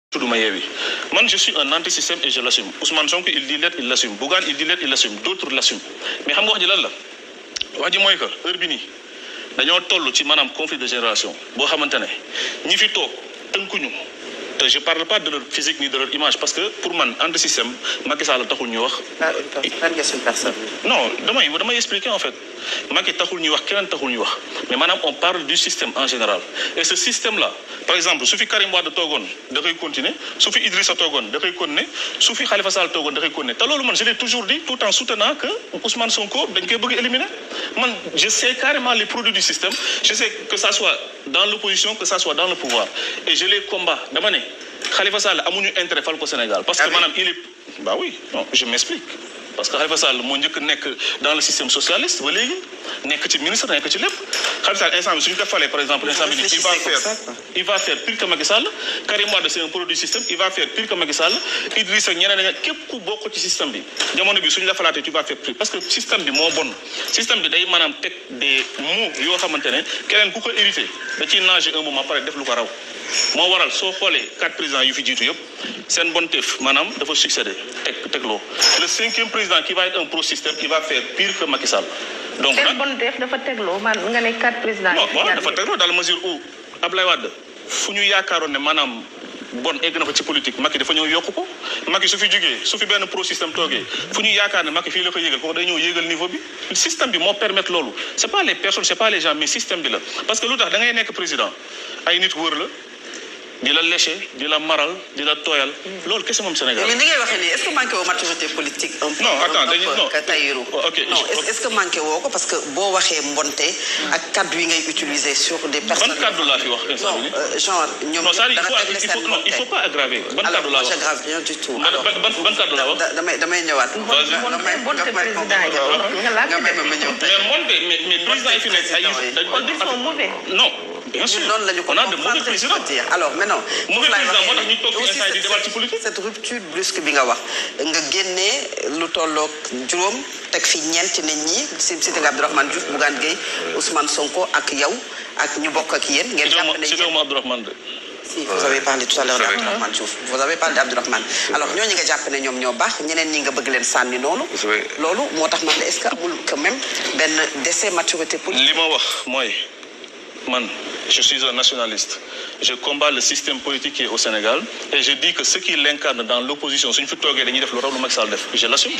tudduma Yewwi man je suis un anti-système et je l'assume Ousmane Sonko il dit l'être il l'assume Bougane il dit l'être il l'assume d'autres l'assument mais xam nga wax ji lan la wax ji mooy que heure bi nii dañoo toll ci maanaam conflit de génération boo xamante ne ñi fi toog tënkuñu te je parle pas de leur physique ni de leur image parce que pour man anti-système Macky Sall taxul ñu wax. non damay expliquer en fait Macky taxul ñuy wax keneen taxul ñuy wax mais maanaam on parle du système en général et ce système là par exemple su fi Karim Wade toogoon da koy continuer su fi Idrissa toogoon da koy continuer su fi Khalifa Sall toogoon da koy continuer te loolu man je l'ai toujours dit tout en soutenant que Ousmane Sonko dañ koy bëgg éliminer man je sais carrément les produits du système je sais que ça soit dans l'opposition que ça soit dans le pouvoir et je les combats dama ne Khalifa Sall amuñu intérêt fal ko Sénégal parce que maanaam il est bah oui non je m'explique parce que Khalifa Sall moo njëkk nekk dans le système socialiste ba léegi nekk ci ministre nekk ci lépp Khalifa Sall instant bi suñu ko falee par exemple instant bi il va faire pire que Macky Sall Karim Wade c'est un produit du système il va faire pire que Macky Sall Idrissa ñeneen képp ku bokk ci système bi jamono bi suñu la falaatee tu vas faire pire parce que système bi moo bon système bi day maanaam teg des mots yoo xamante ne keneen ku ko hérité da ciy nager un moment pare def lu ko raw moo waral soo xoolee 4 présidents yu fi jiitu yëpp seen bonteef maanaam dafa succédé tegloo le 5e président qui va être un pro-système il va faire pire que Macky Sall. donc nag seen bonteef dafa tegloo man nga ne 4 présidents. non waaw dafa tegloo dans la mesure où Ablaye Wade fu ñu yaakaaroon ne maanaam bon egg na fa ci politique Macky dafa ñëw yokku ko Macky su fi jugee su fi benn pro-système toogee fu ñu yaakaar ne Macky fii la ko yégal kooku day ñëw yégal niveau bi système bi moo permettre loolu c'est pas les personnes c'est pas les gens mais système bi la parce que lu tax da ngay nekk président ay nit wër la. di la léché di la maral di la tooyal loolu kese moom Sénégal. mais ni ngay waxee nii est-ce que manqué woo maturité politique. un peu non attends dañuy non Tahirou. ok non est-ce que manqué woo ko parce que boo waxee mbonte ak kaddu yi ngay utiliser sur des personnes. ban kaddu laa fi wax instant bii. non genre ñoom non il faut pas aggraver. ban kaddu laa wax alors moi j'aggrave rien du tout. ban kaddu laa wax. damay ñëwaat. bonte président yi nga may ma ñëw. mais président yi fi nekk ay ils sont mauvais. non. bien sûr noonu la ñu ko on a de mauvais présidents. alors maintenant. mauvais président moo tax ñu toog ci instant di débat ci politique. cette rupture brusque bi nga wax nga génnee lu tolloog juróom teg fi ñeenti nit ñi cité nga Abdourahmane Diouf Bougane Gueye Ousmane Sonko ak yow ak ñu bokk ak yéen. ngeen jàpp ne cité wu ma Abdourahmane de. si vous avez parlé tout à l'heure d'Abdourahmane Diouf vous avez parlé d'Abdourahmane alors ñooñu nga jàpp ne ñoom ñoo baax ñeneen ñi nga bëgg leen sànni noonu. loolu moo tax man de est-ce que amul quand même benn décès maturité politique. li ma wax mooy. man je suis un nationaliste je combats le système politique qui est au Sénégal et je dis que ceux qui l'incarnent dans l'opposition suñu fi toogee dañuy def lu raw lu Macky Sall def je l'assume